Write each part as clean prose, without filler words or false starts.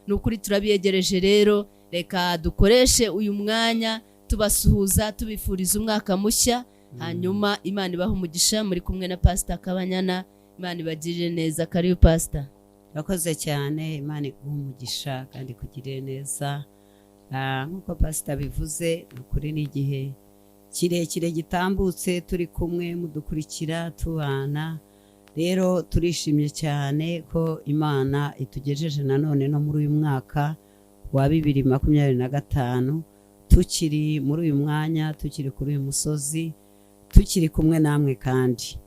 nukuri turabiyegereje rero, reka dukoreshe uyu mwanya tubasuhuza tubifuriza umwaka mushya. Hanyuma Imana ibahe umugisha. Muri kumwe na Pastor Kabanyana. Imana ibagirire neza. Karibu Pastor. Yakoze cyane. Imana iguhe umugisha kandi kugirire neza. Nkuko Pastor bivuze, ukuri ni igihe kirekire gitambutse turi kumwe mudukurikira tubana. Rero turishimye cyane ko Imana itugejeje nanone no muri uyu mwaka wa 2025, tukiri muri uyu mwanya, tukiri kuri uyu musozi, tukiri kumwe namwe. Kandi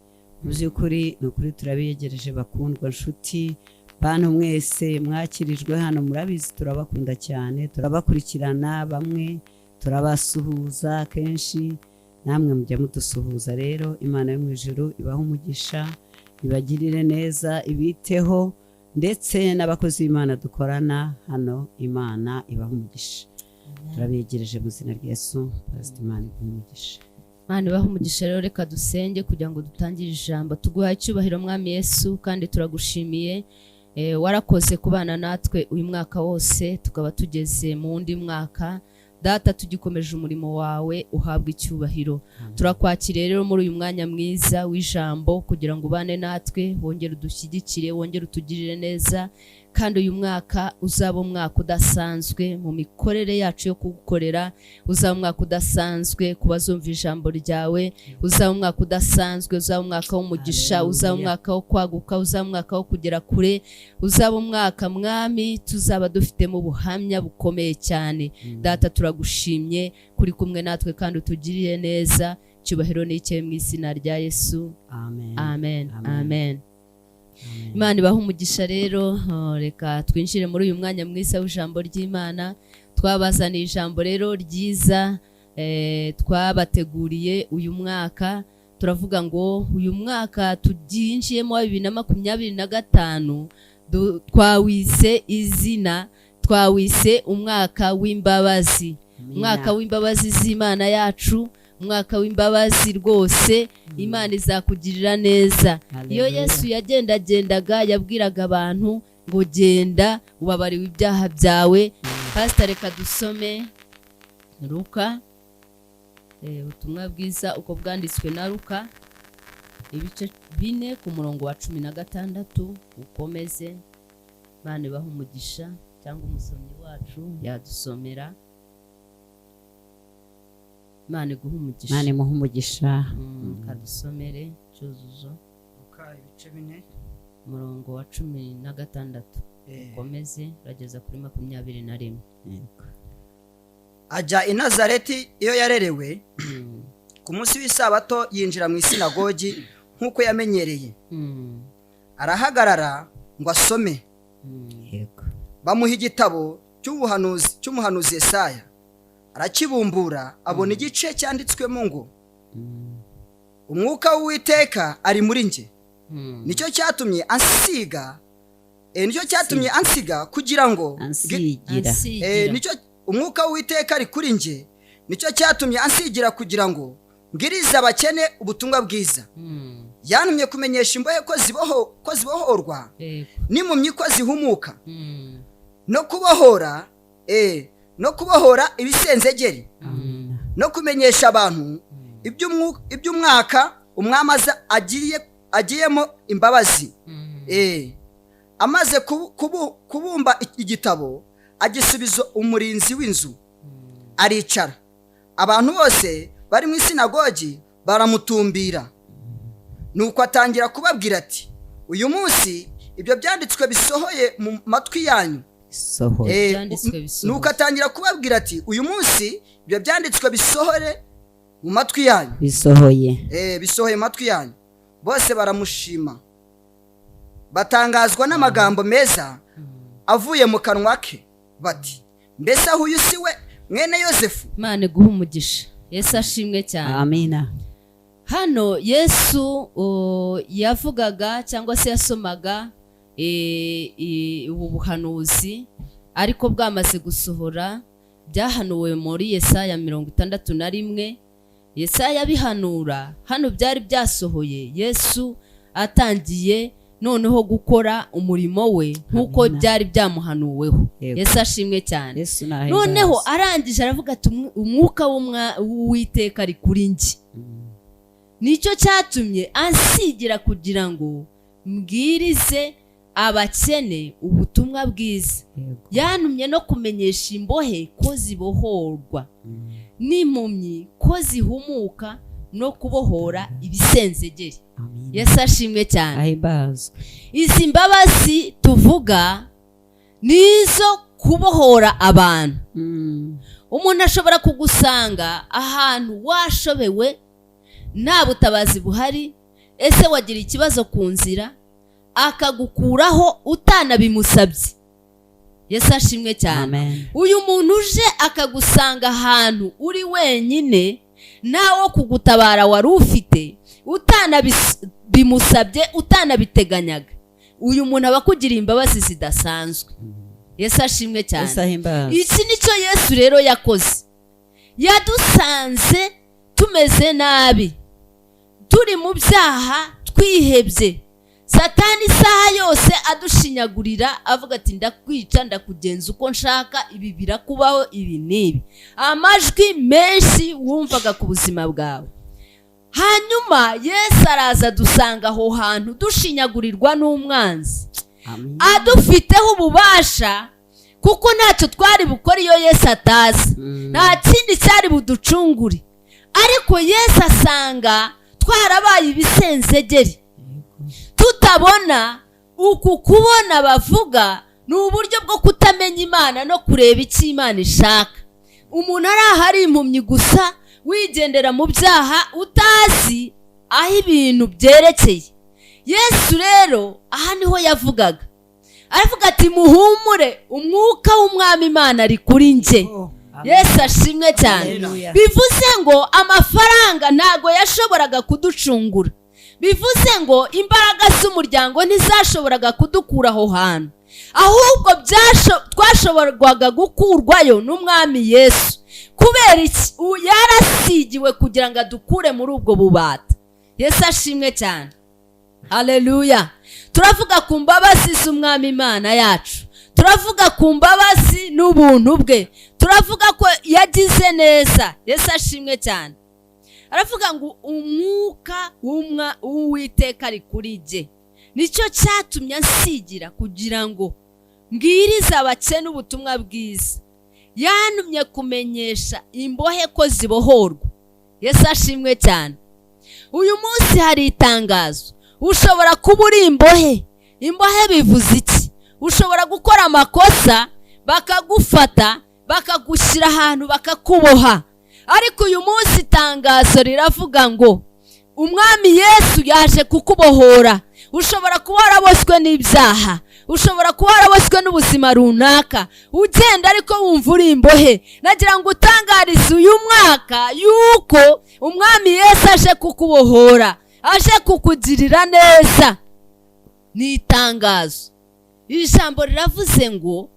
mu by'ukuri nukuri turabiyegereje bakundwa nshuti, bantu mwese mwakirijwe hano, murabizi turabakunda cyane, turabakurikirana, bamwe turabasuhuza kenshi, namwe mujya mudusuhuza. Rero Imana yo mu ijuru ibahe umugisha, ibagirire neza, ibiteho, ndetse n'abakozi b'Imana dukorana hano, Imana ibahe umugisha. Turabiyegereje mu izina rya Yesu. Pastor, Imana ibahe umugisha. Imana ibahe umugisha. Rero reka dusenge kugira ngo dutangire ijambo. Tuguhaye icyubahiro mwami Yesu, kandi turagushimiye. Warakoze kubana natwe uyu mwaka wose, tukaba tugeze mu wundi mwaka. Data, tugikomeje umurimo wawe, uhabwe icyubahiro. Turakwakiriye rero muri uyu mwanya mwiza w'ijambo, kugira ngo ubane natwe, wongere udushyigikire, wongere utugirire neza. Kandi uyu mwaka uzaba umwaka udasanzwe mu mikorere yacu yo kugukorera, uzaba umwaka udasanzwe ku bazumva ijambo ryawe, uzaba umwaka udasanzwe, uzaba umwaka w'umugisha, uzaba umwaka wo kwaguka, uzaba umwaka wo kugera kure, uzaba umwaka mwami tuzaba dufitemo ubuhamya bukomeye cyane. Data, turagushimye kuri kumwe natwe kandi utugirire neza. Cyubahiro ni icye mu izina rya Yesu. Amen. Amen. Amen. Imana ibahe umugisha. Rero reka twinjire muri uyu mwanya mwiza w'ijambo ry'Imana. Twabazaniye ijambo rero ryiza twabateguriye uyu mwaka. Turavuga ngo uyu mwaka tuginjiyemo wa 2025 twawise izina, twawise umwaka w'imbabazi. Umwaka w'imbabazi z'Imana yacu, umwaka w'imbabazi rwose. Imana izakugirira neza. Iyo Yesu yagendagendaga yabwiraga abantu ngo genda ubabariwe ibyaha byawe. Pastor, reka dusome Luka, ubutumwa bwiza uko bwanditswe na Luka, ibice 4 ku murongo wa 16. Ukomeze. Imana ibahe umugisha, cyangwa umusomyi wacu yadusomera. Imana iguhe umugisha. Imana imuhe umugisha. Kadusomere Cyuzuzo. Luka ibice 4 umurongo wa 16. Ukomeze urageza kuri 21. Ajya i Nazareti iyo yarerewe. Ku munsi w'isabato yinjira mu isinagogi nk'uko yamenyereye. Arahagarara ngo asome. Bamuha igitabo cy'umuhanuzi Yesaya. Arakibumbura, abona igice cyanditswemo ngo umwuka w'Uwiteka ari muri nge. Nicyo cyatumye ansiga kugira ngo nicyo umwuka w'Uwiteka ari kuri nge, nicyo cyatumye ansigira kugira ngo mbwirize abakene ubutumwa bwiza. Yantumye kumenyesha imbohe ko zibohorwa, n'impumyi ko zihumuka, no kubohora ibisenzegeri, no kumenyesha abantu iby'umwaka umwami agiyemo imbabazi. Amaze kubumba igitabo, agisubiza umurinzi w'inzu, aricara. Abantu bose bari mu isinagogi baramutumbira. Nuko atangira kubabwira ati, uyu munsi ibyo byanditswe bisohoye mu matwi yanyu. Nuko atangira kubabwira ati, uyu munsi ibyo byanditswe bisohore mu matwi yanyu. Bisohoye mu matwi yanyu. Bose baramushima, batangazwa n'amagambo meza avuye mu kanwa ke, bati, mbese aho uyu si we mwene Yosefu? Imana iguhe umugisha. Yesu ashimwe cyane. Amina. Hano Yesu yavugaga cyangwa se yasomaga ubu buhanuzi, ariko bwamaze gusohora. Byahanuwe muri Yesaya 61. Yesaya bihanura hano byari byasohoye. Yesu atangiye noneho gukora umurimo we nk'uko Amina. byari byamuhanuweho. Yego. Yesu ashimwe cyane. Yesu nahimbaza. Noneho arangije aravuga ati umwuka w'Uwiteka ari kuri njye. Nicyo cyatumye ansigira kugira ngo mbwirize abakene ubutumwa bwiza. Yego. Yantumye no kumenyesha imbohe ko zibohorwa, n'impumyi ko zihumuka, no kubohora ibisenzegeri. Amina. Yesu ashimwe cyane. Ahimbazwe. Izi mbabazi tuvuga nizo kubohora abantu. Umuntu ashobora kugusanga ahantu washobewe nta butabazi buhari, ese wagira ikibazo ku nzira akagukuraho utanabimusabye. Yesu ashimwe cyane. Amen. Uyu muntu uje akagusanga ahantu uri wenyine nawo kugutabara wari ufite utanabimusabye utanabiteganyaga, uyu muntu aba akugiriye imbabazi zidasanzwe. Yesu ashimwe cyane. Yesu ahimbaza. Iki nicyo Yesu rero yakoze. Yadusanze tumeze nabi, turi mu byaha, twihebye. Satani isaha yose adushinyagurira avuga ati ndakwica, ndakugenza uko nshaka, ibi birakubaho, ibi n'ibi. Amajwi menshi wumvaga ku buzima bwawe. Hanyuma Yesu araza dusanga aho hantu dushinyagurirwa n'umwanzi. Amina. Adufiteho ububasha kuko ntacyo twari bukora iyo Yesu atazi. Nta kindi cyari buducungure. Ariko Yesu asanga twarabaye ibisenzegeri. Tutabona uku kubona bavuga ni uburyo bwo kutamenya Imana no kureba icyo Imana ishaka. Umuntu ari ahari impumyi gusa, wigendera mu byaha utazi aho ibintu byerekeye. Yesu rero aha niho yavugaga. Aravuga ati muhumure, umwuka w'Umwami Imana ari kuri njye. Yesu ashimwe cyane. Bivuze ngo amafaranga ntago yashoboraga kuducungura. Bivuze ngo imbaraga z'umuryango ntizashoboraga kudukura aho hantu, ahubwo twashoborwaga gukurwayo n'Umwami Yesu. Kubera iki? Yarasigiwe kugira ngo adukure muri ubwo bubata. Yesu ashimwe cyane. Haleluya. Turavuga ku mbabazi z'Umwami Imana yacu, turavuga ku mbabazi n'ubuntu bwe, turavuga ko yagize neza. Yesu ashimwe cyane. Aravuga ngo umwuka w'Uwiteka ari kuri njye. Nicyo cyatumye ansigira kugira ngo mbwirize abakene ubutumwa bwiza. Yantumye kumenyesha imbohe ko zibohorwa. Yesu ashimwe cyane. Uyu munsi hari itangazo. Ushobora kuba uri imbohe. Imbohe bivuze iki? Ushobora gukora amakosa bakagufata bakagushyira ahantu bakakuboha. Ariko uyu munsi itangazo riravuga ngo Umwami Yesu yaje kukubohora. Ushobora kuba waraboshywe n'ibyaha, ushobora kuba waraboshywe n'ubuzima runaka, ugenda ariko wumva uri imbohe. Nagira ngo utangarize uyu mwaka yuko Umwami Yesu aje kukubohora, aje kukugirira neza. Ni itangazo. Iri jambo riravuze ngo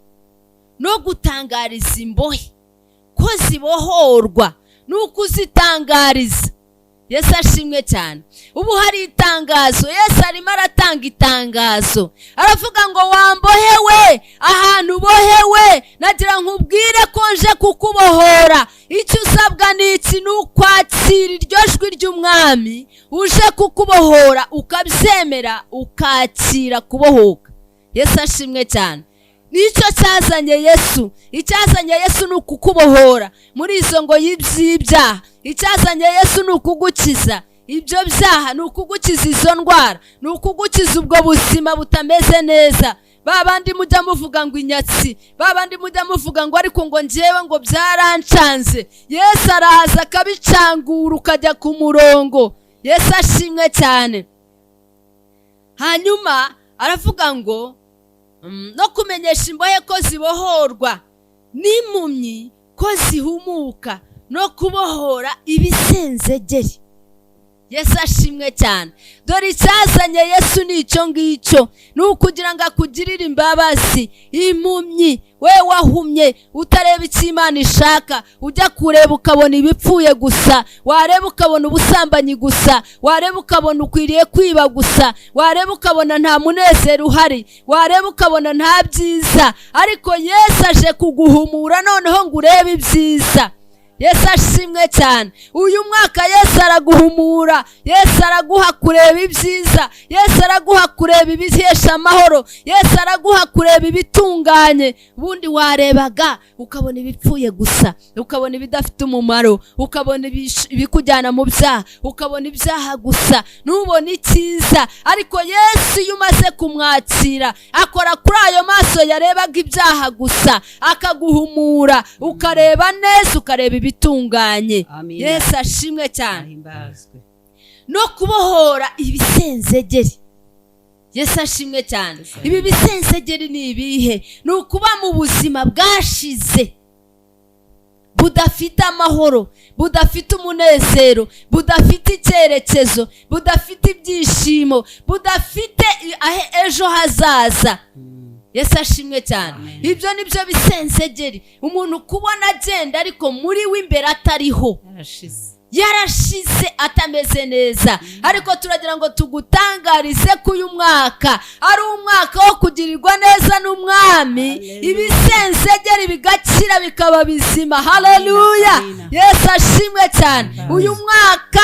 no gutangariza imbohe ko zibohorwa nuko uzitangariza. Yesu ashimwe cyane. Ubu hari itangazo. Yesu arimo aratanga itangazo. Aravuga ngo wambohewe, ahantu ubohewe, nagira nkubwire ko nje kukubohora. Icyo usabwa ni iki? Ni ukwakira iryo jwi ry'Umwami uje kukubohora, ukabyemera, ukakira kubohoka. Yesu ashimwe cyane. Nicyo cyazanye Yesu. Icyazanye Yesu ni ukukubohora muri izo ngo y'ibyaha. Icyazanye Yesu ni ukugukiza ibyo byaha, ni ukugukiza izo ndwara, ni ukugukiza ubwo buzima butameze neza. Babandi mujya muvuga ngo inyatsi, babandi mujya muvuga ngo ariko ngo njyewe ngo byarancanze. Yesu araza akabicangura ukajya ku murongo. Yesu ashimwe cyane. Hanyuma aravuga ngo no kumenyesha imbohe ko zibohorwa, n'impumyi ko zihumuka, no kubohora ibisenzegeri. Yesu ashimwe cyane. Dore icyazanye Yesu ni icyo ngicyo, ni ukugira ngo akugirire imbabazi. Impumyi, we wahumye utareba icyo Imana ishaka, ujya kureba ukabona ibipfuye gusa, wareba ukabona ubusambanyi gusa, wareba ukabona ukwiriye kwiba gusa, wareba ukabona nta munezero uhari, wareba ukabona nta byiza, ariko Yesu aje kuguhumura noneho ngo urebe ibyiza. Yesu ashimwe cyane. Uyu mwaka Yesu araguhumura, Yesu araguha kureba ibyiza, Yesu araguha kureba ibihesha amahoro, Yesu araguha kureba ibitunganye. Ubundi warebaga ukabona ibipfuye gusa, ukabona ibidafite umumaro, ukabona ibikujyana mu byaha, ukabona ibyaha gusa, ntubone icyiza. Ariko Yesu iyo umaze kumwakira akora kuri ayo maso yarebaga ibyaha gusa, akaguhumura ukareba neza, ukareba ibitunganye. Yesu ashimwe cyane. No kubohora ibisenzegeri. Yesu ashimwe cyane. Ibi bisenzegeri ni ibihe? Ni ukuba mu buzima bwashize budafite amahoro, budafite umunezero, budafite icyerekezo, budafite ibyishimo, budafite ejo hazaza. Yesu ashimwe cyane. Ibyo nibyo bisenzegeri. Umuntu kubona agenda ariko muri we imbere atariho, yarashize atameze neza. Ariko turagira ngo tugutangarize ko uyu mwaka ari umwaka wo kugirirwa neza n'umwami, ibisenzegeri bigakira bikaba bizima. Haleluya. Yesu ashimwe cyane. Uyu mwaka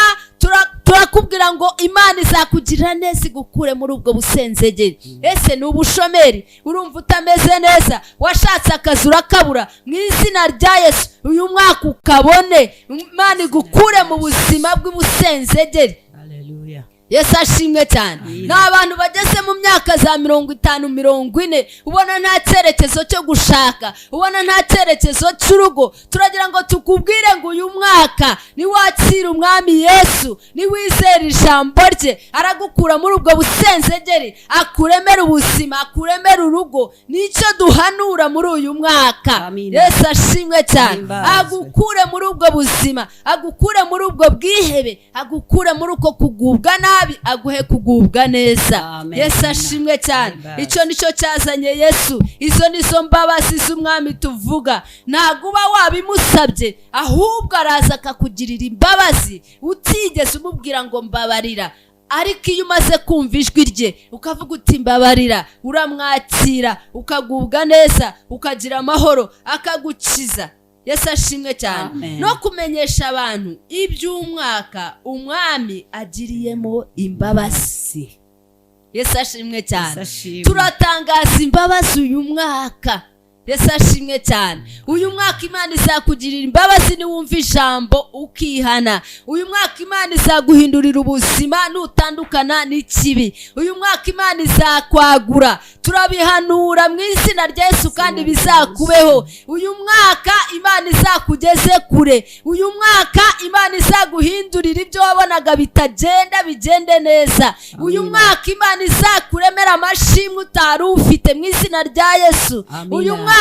turakubwira ngo Imana izakugirira neza, igukure muri ubwo busenzegeri. Ese ni ubushomeri, urumva utameze neza, washatse akazi urakabura, mu izina rya Yesu uyu mwaka ukabone, Imana igukure mu buzima bw'ubusenzegeri. Haleluya. Yesu ashimwe cyane. Ni abantu bageze mu myaka za 50, 40, ubona nta cyerekezo cyo gushaka, ubona nta cyerekezo cy'urugo. Turagira ngo tukubwire ngo uyu mwaka ni wakira umwami Yesu, ni wizera ijambo rye, aragukura muri ubwo busenzegeri, akuremera ubuzima, akuremera urugo. Nicyo duhanura muri uyu mwaka. Yesu ashimwe cyane. Agukure muri ubwo buzima, agukure muri ubwo bwihebe, agukure muri uko kugubwa nabi, aguhe kugubwa neza. Yesu ashimwe cyane. Icyo nicyo cyazanye Yesu. Izo nizo mbabazi z'umwami tuvuga. Ntabwo uba wabimusabye, ahubwo araza akakugirira imbabazi utigeze umubwira ngo mbabarira. Ariko iyo umaze kumva ijwi rye ukavuga uti mbabarira, uramwakira, ukagubwa neza, ukagira amahoro, akagukiza. Yesu ashimwe cyane. No kumenyesha abantu iby'umwaka umwami agiriyemo imbabazi. Yesu ashimwe cyane. Turatangaza imbabazi uyu mwaka. Yesu ashimwe cyane. Uyu mwaka Imana izakugirira imbabazi niwumva ijambo ukihana. Uyu mwaka Imana izaguhindurira ubuzima nutandukana n'ikibi. Uyu mwaka Imana izakwagura. Turabihanura mu izina rya Yesu kandi bizakubeho. Uyu mwaka Imana izakugeze kure. Uyu mwaka Imana izaguhindurira ibyo wabonaga bitagenda bigende neza. Uyu mwaka Imana izakuremera amashimwe utari ufite mu izina rya Yesu. Uyu mwaka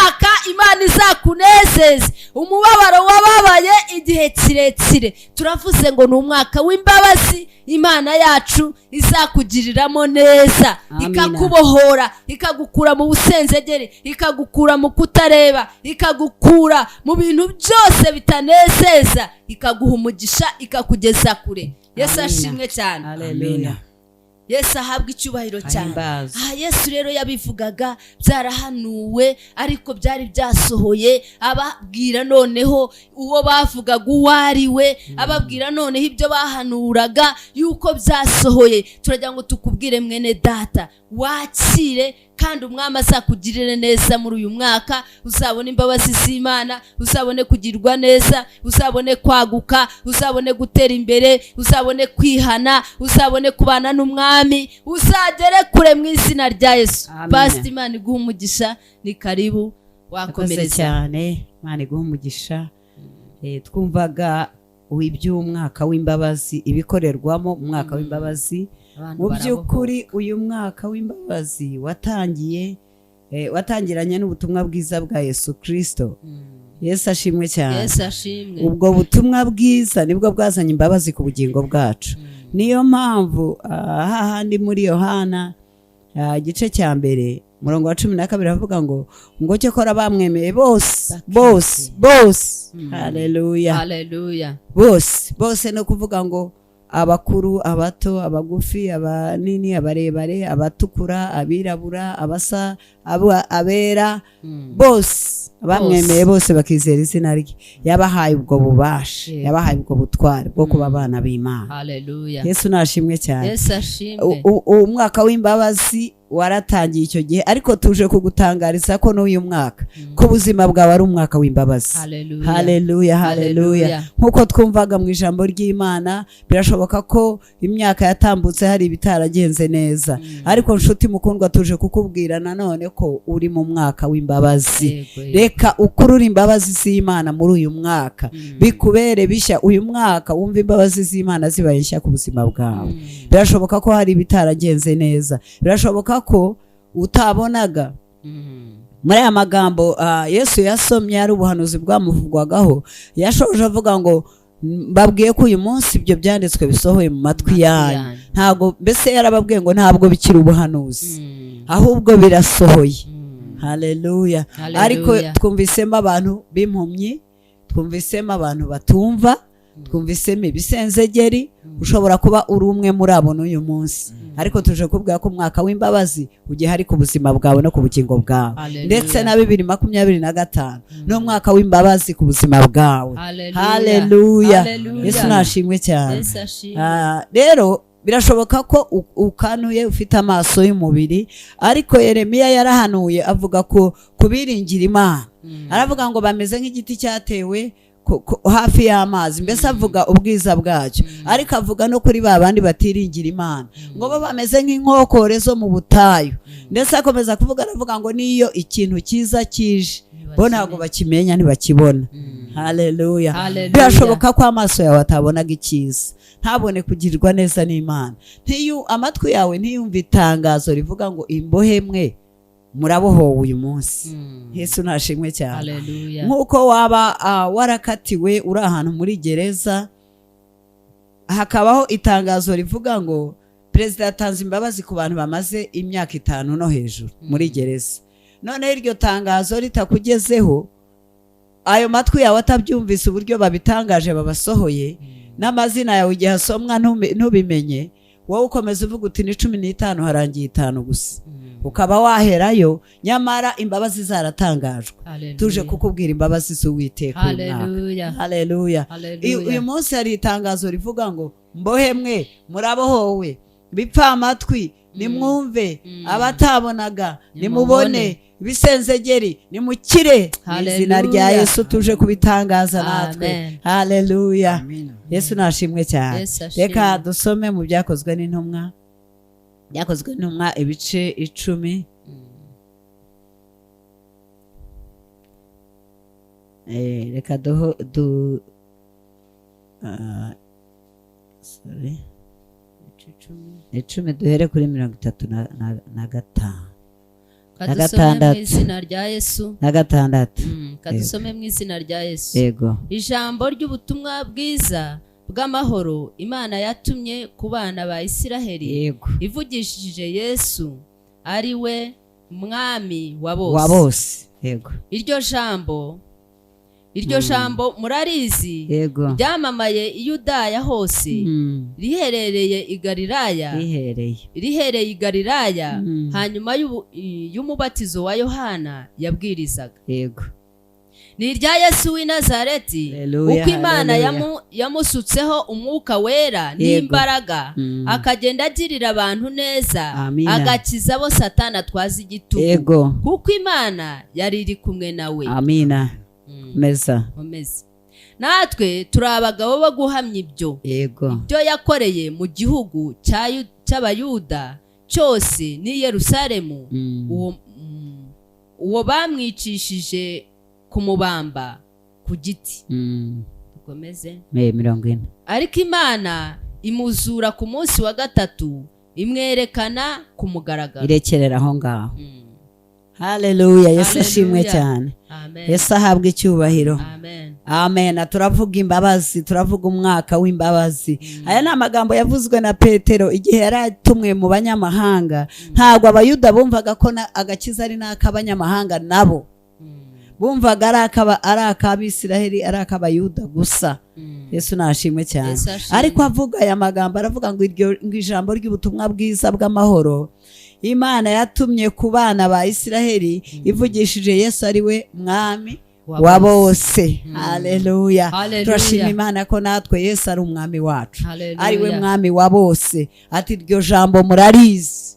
Imana izakunezeza umubabaro wababaye igihe kirekire. Turavuze ngo ni umwaka w'imbabazi. Imana yacu izakugiriramo neza, ikakubohora, ikagukura mu busenzegeri, ikagukura mu kutareba, ikagukura mu bintu byose bitanezeza, ikaguha umugisha, ikakugeza kure. Yesu ashimwe cyane. Haleluya. Yesu ahabwa icyubahiro cyane. Yesu rero yabivugaga byarahanuwe, ariko byari byasohoye. Ababwira noneho uwo bavugaga uwo ari we, ababwira noneho ibyo bahanuraga yuko byasohoye. Turagira ngo tukubwire mwene data, wakire kandi umwami azakugirire neza muri uyu mwaka. Uzabone imbabazi z'Imana, uzabone kugirwa neza, uzabone kwaguka, uzabone gutera imbere, uzabone kwihana, uzabone kubana n'umwami, uzagere kure mu izina rya Yesu. Pastor, Imana iguha umugisha. Ni karibu, wakomereza cyane. Imana iguha umugisha. Twumvaga iby'umwaka w'imbabazi, ibikorerwamo umwaka w'imbabazi. Mu by'ukuri uyu mwaka w'imbabazi watangiranye n'ubutumwa bwiza bwa Yesu Kristo. Yesu ashimwe cyane. Yesu ashimwe. Ubwo butumwa bwiza nibwo bwazanye imbabazi ku bugingo bwacu. Niyo mpamvu hahandi muri Yohana igice cya mbere umurongo wa 12 avuga ngo cyokora bamwemeye bose haleluya bose no kuvuga ngo abakuru, abato, abagufi, abanini, abarebare, abatukura, abirabura, abasa, abera, bose bamwemeye bose bakizera izina rye, yabahaye ubwo bubasha, yabahaye ubwo butware bwo kuba abana b'Imana. Haleluya. Yesu nashimwe cyane. Yesu ashimwe. Umwaka w'imbabazi waratangiye icyo gihe, ariko tuje kugutangariza ko n'uyu mwaka ko buzima bwawe ari umwaka w'imbabazi. Haleluya. Nkuko twumvaga mu ijambo ry'Imana, birashoboka ko imyaka yatambutse hari ibitaragenze neza, ariko nshuti mukundwa, tuje kukubwira nanone ko uri mu mwaka w'imbabazi. Reka ukurura imbabazi z'Imana muri uyu mwaka, bikubere bishya uyu mwaka, wumva imbabazi z'Imana zibaye nshya ku buzima bwawe. Birashoboka ko hari ibitaragenze neza, birashoboka ko utabonaga. Muri aya magambo Yesu yasomye ari ubuhanuzi bwamuvugwagaho, yashoje avuga ngo babwiye ko uyu munsi ibyo byanditswe bisohoye mu matwi yanyu. Ntabwo mbese yarababwiye ngo ntabwo bikiri ubuhanuzi, ahubwo birasohoye. Haleluya. Ariko twumvisemo abantu b'impumyi, twumvisemo abantu batumva, twumvisemo ibisenzegeri. Ushobora kuba uri umwe muri abo n'uyu munsi, ariko tuje kubwira ko umwaka w'imbabazi ugiye hari ku buzima bwawe no ku bugingo bwawe, ndetse na 2025 n'umwaka w'imbabazi ku buzima bwawe. Haleluya. Yesu nashimwe cyane. Rero birashoboka ko ukanuye ufite amaso y'umubiri, ariko Yeremiya yarahanuye avuga ko kubiringira Imana, aravuga ngo bameze nk'igiti cyatewe hafi y'amazi, mbese avuga ubwiza bwacyo, ariko avuga no kuri babandi batiringira Imana ngo bo bameze nk'inkokore zo mu butayu. Ndetse akomeza kuvuga, aravuga ngo niyo ikintu cyiza kije bo ntabwo bakimenya, ntibakibona. Haleluya. Birashoboka ko amaso yawe atabonaga icyiza, ntabone kugirirwa neza n'Imana, amatwi yawe ntiyumve itangazo rivuga ngo imbohe mwe murabohowe uyu munsi. Yesu nashimwe cyane. Nk'uko waba warakatiwe uri ahantu muri gereza, hakabaho itangazo rivuga ngo perezida yatanze imbabazi ku bantu bamaze imyaka 5 no hejuru muri gereza. Noneho iryo tangazo ritakugezeho, ayo matwi yawe atabyumvise uburyo babitangaje babasohoye, n'amazina yawe igihe asomwa ntubimenye, wowe ukomeza uvuga uti ni 15 harangiye 5 gusa, ukaba waherayo, nyamara imbabazi zaratangajwe. Tuje kukubwira imbabazi z'Uwiteka. Haleluya. Uyu munsi hari itangazo rivuga ngo mbohe mwe murabohowe, bipfa amatwi nimwumve, abatabonaga nimubone, bisenzegeri nimukire. Izina rya Yesu tuje kubitangaza natwe. Haleluya. Yesu nashimwe cyane. Reka dusome mu byakozwe n'intumwa, byakozwe n'intumwa ibice 10. Reka icumi duhere kuri 35 kadusome mu izina rya Yesu. Kadusome mu izina rya Yesu. Yego. Ijambo ry'ubutumwa bwiza bw'amahoro Imana yatumye ku bana ba Isiraheli, ivugishije Yesu ari we mwami wa bose. Yego. Iryo jambo murarizi, ryamamaye i Yudaya hose, riherereye i Galilaya, hanyuma y'umubatizo wa Yohana yabwirizaga. Yego. Ni irya Yesu w'i Nazareti, uko Imana yamusutseho umwuka wera n'imbaraga, akagenda agirira abantu neza, agakiza abo Satani atwaza igitugu, kuko Imana yari iri kumwe nawe. Amina. Meza. Natwe turi abagabo bo guhamya ibyo yakoreye mu gihugu cy'Abayuda cyose n'i Yerusalemu, uwo bamwicishije kumubamba ku giti. Dukomeze. 40. Ariko Imana imuzura ku munsi wa gatatu, imwerekana ku mugaragaro. Irekerera aho ngaho. Haleluya. Yesu ashimwe cyane. Amen. Yesu ahabwa icyubahiro. Amen. Amen. Turavuga imbabazi, turavuga umwaka w'imbabazi. Aya ni amagambo yavuzwe na Petero igihe yari atumwe mu banyamahanga. Ntabwo abayuda bumvaga ko agakiza ari n'ak'abanyamahanga nabo. Bumvaga ari ak'Abisiraheli, ari ak'abayuda gusa. Yesu nashimwe cyane. Ariko avuga aya magambo aravuga ngo ijambo ry'ubutumwa bwiza bw'amahoro Imana yatumye ku bana ba Isiraheli ivugishije Yesu ari we mwami wa bose. Haleluya. Turashima Imana ko natwe Yesu ari umwami wacu, ari we mwami wa bose. Ati iryo jambo murarizi,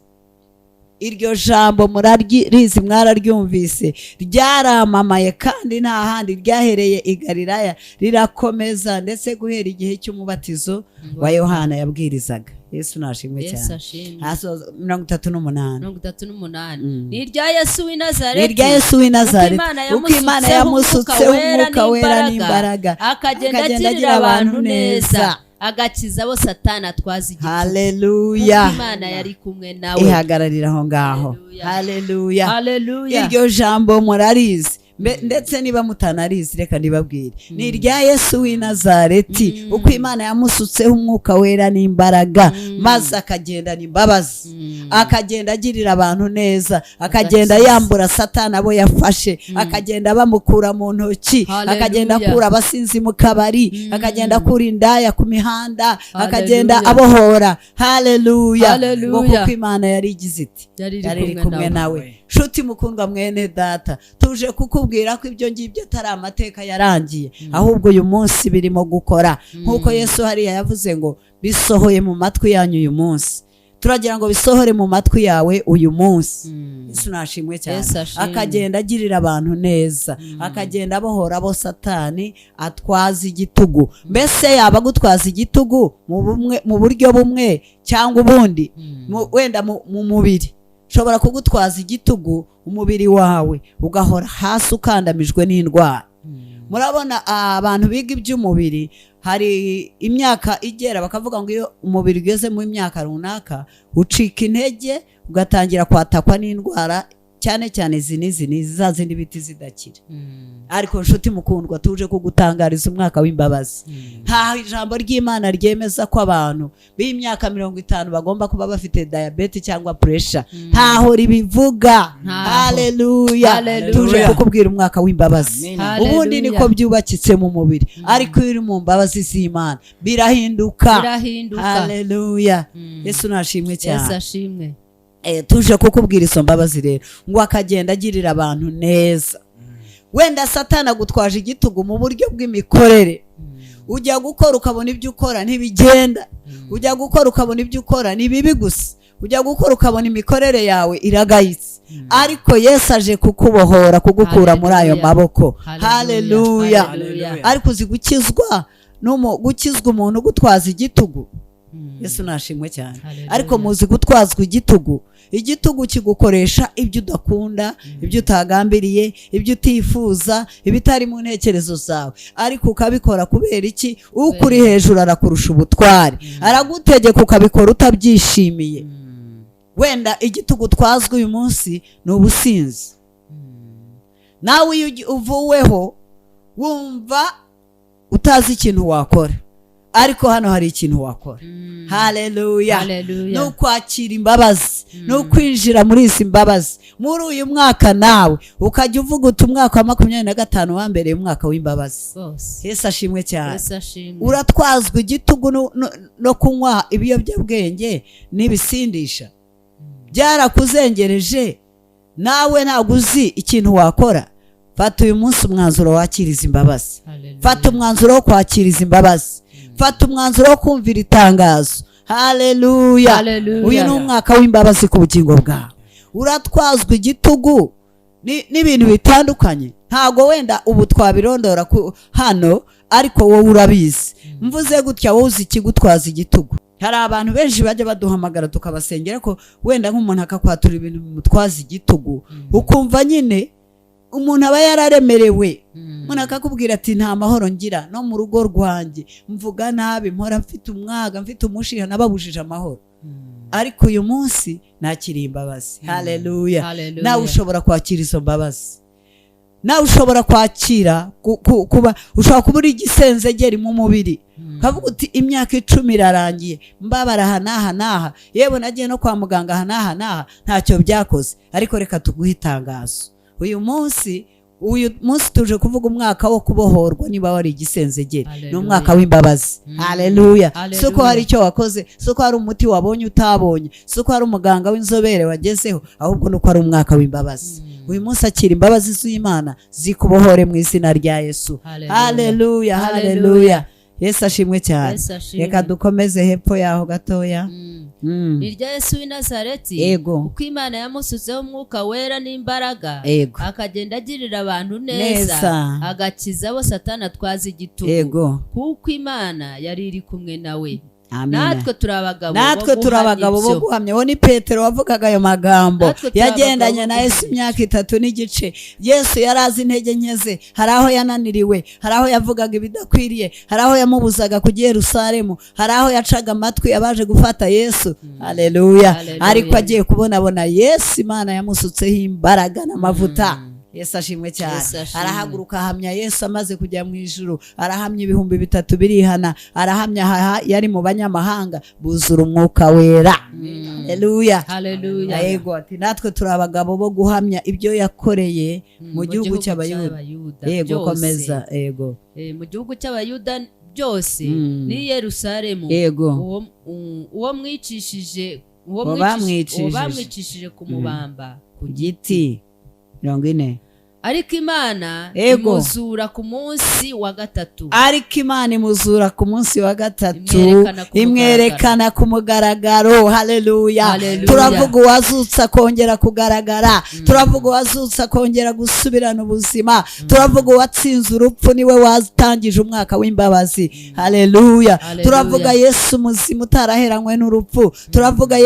iryo jambo murarizi, mwararyumvise, ryaramamaye kandi nta handi ryahereye i Galilaya, rirakomeza ndetse guhera igihe cy'umubatizo wa Yohana yabwirizaga. Yesu nashimwe cyane. 38 ni irya Yesu w'i Nazareti, ni irya Yesu w'i Nazareti, uko Imana yamusutseho umwuka wera n'imbaraga, akagenda agirira abantu neza, agakiza abo Satani atwaza igitugu. Haleluya. Imana yari kumwe nawe. Ihagararira aho ngaho. Haleluya. Haleluya. Iryo jambo murarizi, ndetse niba mutanarizi reka ndibabwire, ni irya Yesu w'i Nazareti, uko Imana yamusutseho umwuka wera n'imbaraga, maze akagendana imbabazi, akagenda agirira abantu neza, akagenda yambura Satani abo yafashe, akagenda bamukura mu ntoki, akagenda akura abasinzi mu kabari, akagenda akura indaya ku mihanda, akagenda abohora. Haleluya. Kuko Imana yari igize iti, yari kumwe nawe. Shuti mukundwa mwene data, tuje kukubwira ko ibyo ngibyo atari amateka yarangiye, ahubwo uyu munsi birimo gukora. Nkuko Yesu hariya yavuze ngo bisohoye mu matwi yanyu uyu munsi, turagira ngo bisohore mu matwi yawe uyu munsi. Yesu nashimwe cyane. Akagenda agirira abantu neza, akagenda abohora abo Satani atwaza igitugu. Mbese yaba gutwaza igitugu mu buryo bumwe cyangwa ubundi, wenda mu mubiri shobora kugutwaza igitugu, umubiri wawe ugahora hasi ukandamijwe n'indwara. Murabona abantu biga iby'umubiri, hari imyaka igera bakavuga ngo iyo umubiri ugeze mu myaka runaka ucika intege, ugatangira kwatakwa n'indwara, cyane cyane izi za zindi biti zidakira. Ariko nshuti mukundwa, tuje kugutangariza umwaka w'imbabazi. Nta ijambo ry'Imana ryemeza ko abantu b'imyaka 50 bagomba kuba bafite diabete cyangwa pressure. Ntaho ribivuga. Haleluya. Tuje kukubwira umwaka w'imbabazi. Ubundi niko byubakitse mu mubiri, ariko iri mu mbabazi z'Imana birahinduka. Haleluya. Yesu nashimwe cyane. Yesu ashimwe. Tuje kukubwira izo mbabazi rero, ngo akagenda agirira abantu neza. Wenda Satani agutwaje igitugu mu buryo bw'imikorere, ujya gukora ukabona ibyo ukora ntibigenda, ujya gukora ukabona ibyo ukora ni bibi gusa, ujya gukora ukabona imikorere yawe iragayitse, ariko Yesu aje kukubohora, kugukura muri ayo maboko. Haleluya. Ariko uzi gukizwa umuntu ugutwaza igitugu. Yesu nashimwe cyane. Ariko muzi gutwazwa igitugu, igitugu kigukoresha ibyo udakunda, ibyo utagambiriye, ibyo utifuza, ibitari mu ntekerezo zawe, ariko ukabikora kubera iki? Ukuri hejuru arakurusha ubutware, aragutegeka ukabikora utabyishimiye. Wenda igitugu twazwa uyu munsi ni ubusinzi. Nawe iyo uvuweho wumva utazi ikintu wakora, ariko hano hari ikintu wakora. Haleluya. No kwakira imbabazi, no kwinjira muri izi mbabazi muri uyu mwaka, nawe ukajya uvuga uti umwaka wa 2025 wambereye umwaka w'imbabazi. Yesu ashimwe cyane. Uratwazwa igitugu no kunywa ibiyobyabwenge n'ibisindisha, byarakuzengereje, nawe ntabwo uzi ikintu wakora. Fata uyu munsi umwanzuro wakiriza imbabazi. Fata umwanzuro wo kwakiriza imbabazi. Fata umwanzuro wo kumvira itangazo. Haleluya. Uyu ni umwaka w'imbabazi ku bugingo bwawe. Uratwazwa igitugu n'ibintu bitandukanye, ntago wenda ubu twabirondora hano, ariko wowe urabizi. Mvuze gutya, wowe uzi ikigutwaza igitugu. Hari abantu benshi bajya baduhamagara tukabasengera ko wenda nk'umuntu akakwatura ibintu bimutwaza igitugu, ukumva nyine umuntu aba yararemerewe. Umuntu akakubwira ati nta mahoro ngira, no mu rugo rwanjye mvuga nabi, mpora mfite umwaga, mfite umushiha, nababujije amahoro. Ariko uyu munsi nakiriye imbabazi. Haleluya. Nawe ushobora kwakira izo mbabazi. nawe ushobora kwakira kuba ushobora kuba uri igisenzegeri mu mubiri ukavuga uti imyaka 10 irarangiye mbabara aha n'aha n'aha yewe nagiye no kwa muganga aha n'aha n'aha ntacyo byakoze ariko reka tuguhe itangazo uyu munsi tuje kuvuga umwaka wo kubohorwa niba wari igisenzegeri ni umwaka w'imbabazi. Haleluya. Suko hari icyo wakoze, suko hari umuti wabonye utabonye, suko hari umuganga w'inzobere wagezeho, ahubwo nuko ari umwaka w'imbabazi. Uyu munsi akira imbabazi z'Imana zikubohore mu izina rya Yesu. Haleluya, haleluya. Yesu ashimwe cyane. Reka dukomeze hepfo yaho gatoya. Irya Yesu w'i Nazareti uko Imana yamusutseho umwuka wera n'imbaraga akagenda agirira abantu neza agakiza abo Satani atwaza igitugu kuko Imana yari iri kumwe nawe. Natwe turi abagabo bo guhamya. Wo ni Petero wavugaga ayo magambo, yagendanye na Yesu imyaka 3 n'igice. Yesu yarazi intege nkeze, hari aho yananiriwe, hari aho yavugaga ibidakwiriye, hari aho yamubuzaga kujya Yerusalemu, hari aho yacaga amatwi abaje gufata Yesu. Haleluya. Ariko agiye kubona Yesu Imana yamusutseho imbaraga n'amavuta. Yesu ashimwe cyane. Arahaguruka ahamya Yesu amaze kujya mu ijuru, arahamya 3,000 birihana, arahamya yari mu banyamahanga buzura umwuka wera. Haleluya. Haleluya. Yego ati natwe turi abagabo bo guhamya ibyo yakoreye mu gihugu cy'Abayuda. Yego komeza. Yego mu gihugu cy'Abayuda byose ni Yerusalemu. Yego uwo mwicishije ku mubamba ku giti 40. Ariko Imana imuzura ku munsi wa gatatu. Imwerekana ku mugaragaro. Haleluya. Turavuga uwazutsa kongera kugaragara. Turavuga uwazutsa kongera gusubirana ubuzima. Turavuga uwatsinze urupfu niwe watangije umwaka w'imbabazi. Haleluya. Turavuga Yesu muzima utaraheranywe n'urupfu. Turavuga